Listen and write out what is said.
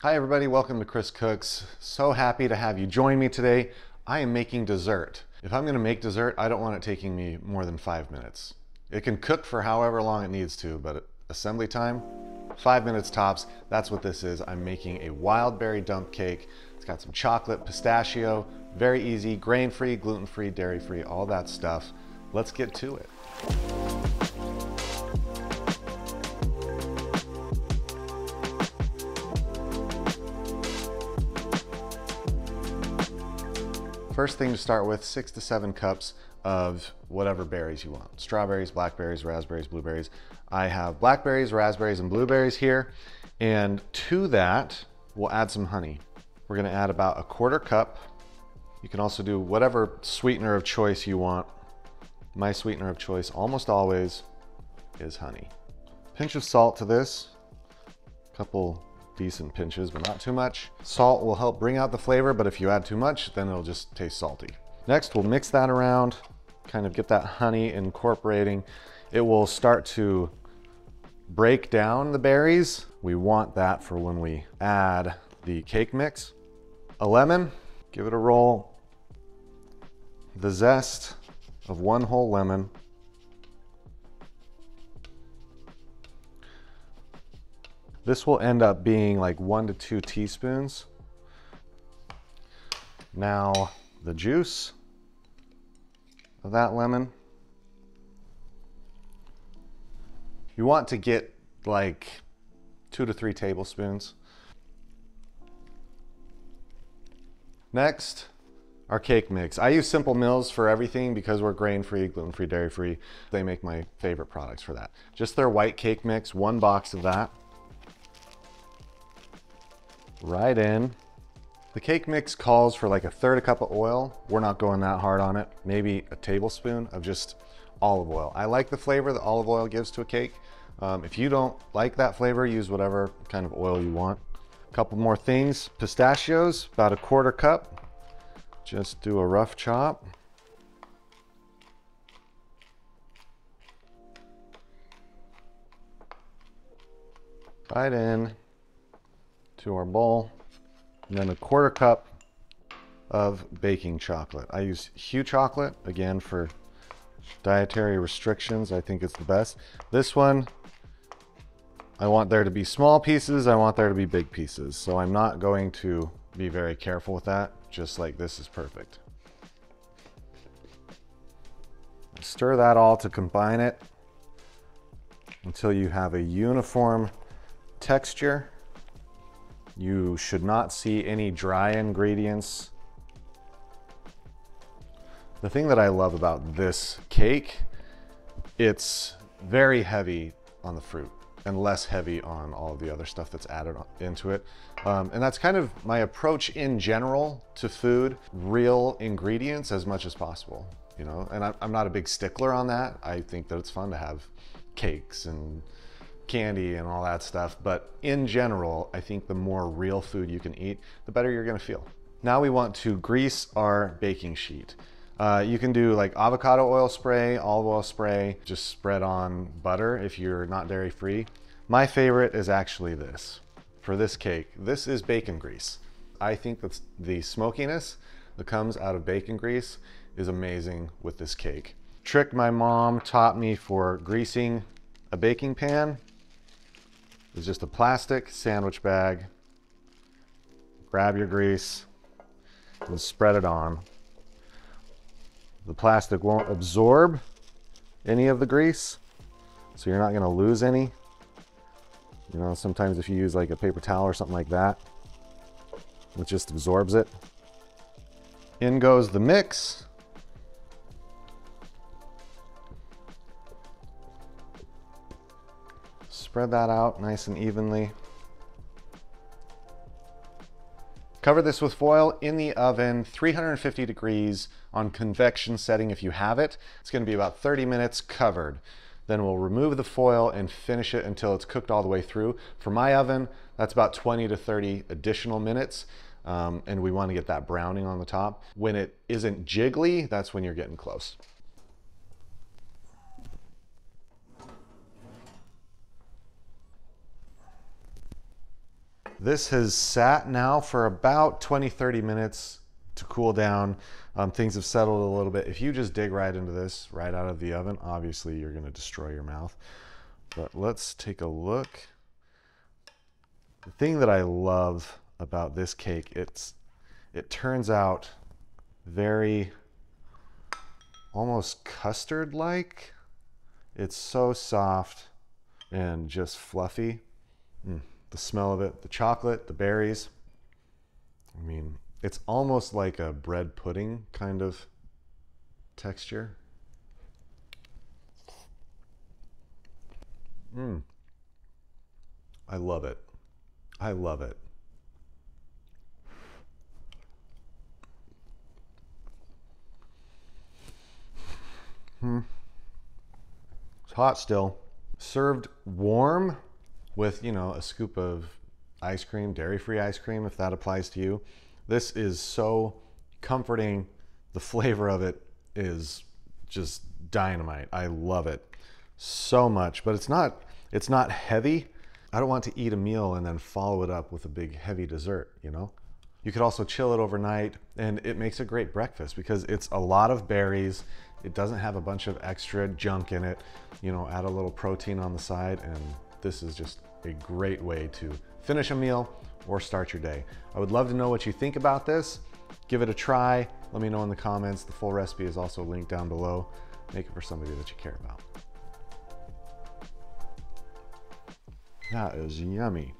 Hi everybody, welcome to Chris Cooks. So happy to have you join me today. I am making dessert. If I'm gonna make dessert, I don't want it taking me more than 5 minutes. It can cook for however long it needs to, but assembly time, 5 minutes tops. That's what this is. I'm making a wild berry dump cake. It's got some chocolate, pistachio, very easy, grain-free, gluten-free, dairy-free, all that stuff. Let's get to it. First thing to start with, 6 to 7 cups of whatever berries you want. Strawberries, blackberries, raspberries, blueberries. I have blackberries, raspberries, and blueberries here. And to that, we'll add some honey. We're gonna add about a 1/4 cup. You can also do whatever sweetener of choice you want. My sweetener of choice almost always is honey. Pinch of salt to this, a couple decent pinches, but not too much. Salt will help bring out the flavor, but if you add too much, then it'll just taste salty. Next, we'll mix that around, kind of get that honey incorporating. It will start to break down the berries. We want that for when we add the cake mix. A lemon, give it a roll. The zest of 1 whole lemon. This will end up being like 1 to 2 teaspoons. Now the juice of that lemon. You want to get like 2 to 3 tablespoons. Next, our cake mix. I use Simple Mills for everything because we're grain-free, gluten-free, dairy-free. They make my favorite products for that. Just their white cake mix, 1 box of that. Right in. The cake mix calls for like 1/3 cup of oil. We're not going that hard on it. Maybe a tablespoon of just olive oil. I like the flavor that olive oil gives to a cake. If you don't like that flavor, use whatever kind of oil you want. A couple more things. Pistachios, about a 1/4 cup. Just do a rough chop. Right in to our bowl, and then a 1/4 cup of baking chocolate. I use Hue chocolate, again, for dietary restrictions. I think it's the best. This one, I want there to be small pieces, I want there to be big pieces, so I'm not going to be very careful with that, just like this is perfect. Stir that all to combine it until you have a uniform texture. You should not see any dry ingredients. The thing that I love about this cake, it's very heavy on the fruit and less heavy on all of the other stuff that's added into it. And that's kind of my approach in general to food, real ingredients as much as possible, you know? And I'm not a big stickler on that. I think that it's fun to have cakes and candy and all that stuff, but in general, I think the more real food you can eat, the better you're gonna feel. Now we want to grease our baking sheet. You can do like avocado oil spray, olive oil spray, just spread on butter if you're not dairy free. My favorite is actually this. For this cake, this is bacon grease. I think that the smokiness that comes out of bacon grease is amazing with this cake. Trick my mom taught me for greasing a baking pan. It's just a plastic sandwich bag. Grab your grease and spread it on. The plastic won't absorb any of the grease, so you're not gonna lose any. You know, sometimes if you use like a paper towel or something like that, it just absorbs it. In goes the mix. Spread that out nice and evenly. Cover this with foil in the oven, 350 degrees on convection setting if you have it. It's gonna be about 30 minutes covered. Then we'll remove the foil and finish it until it's cooked all the way through. For my oven, that's about 20 to 30 additional minutes. And we wanna get that browning on the top. When it isn't jiggly, that's when you're getting close. This has sat now for about 20-30 minutes to cool down. Things have settled a little bit. If you just dig right into this right out of the oven, obviously you're going to destroy your mouth. But let's take a look. The thing that I love about this cake, it turns out very almost custard-like. It's so soft and just fluffy. The smell of it, the chocolate, the berries. I mean, it's almost like a bread pudding kind of texture. I love it. I love it. It's hot still. Served warm with, you know, a scoop of ice cream, dairy-free ice cream, if that applies to you. This is so comforting. The flavor of it is just dynamite. I love it so much, but it's not heavy. I don't want to eat a meal and then follow it up with a big heavy dessert, you know? You could also chill it overnight, and it makes a great breakfast because it's a lot of berries. It doesn't have a bunch of extra junk in it. You know, add a little protein on the side, and this is just a great way to finish a meal or start your day. I would love to know what you think about this. Give it a try. Let me know in the comments. The full recipe is also linked down below. Make it for somebody that you care about. That is yummy.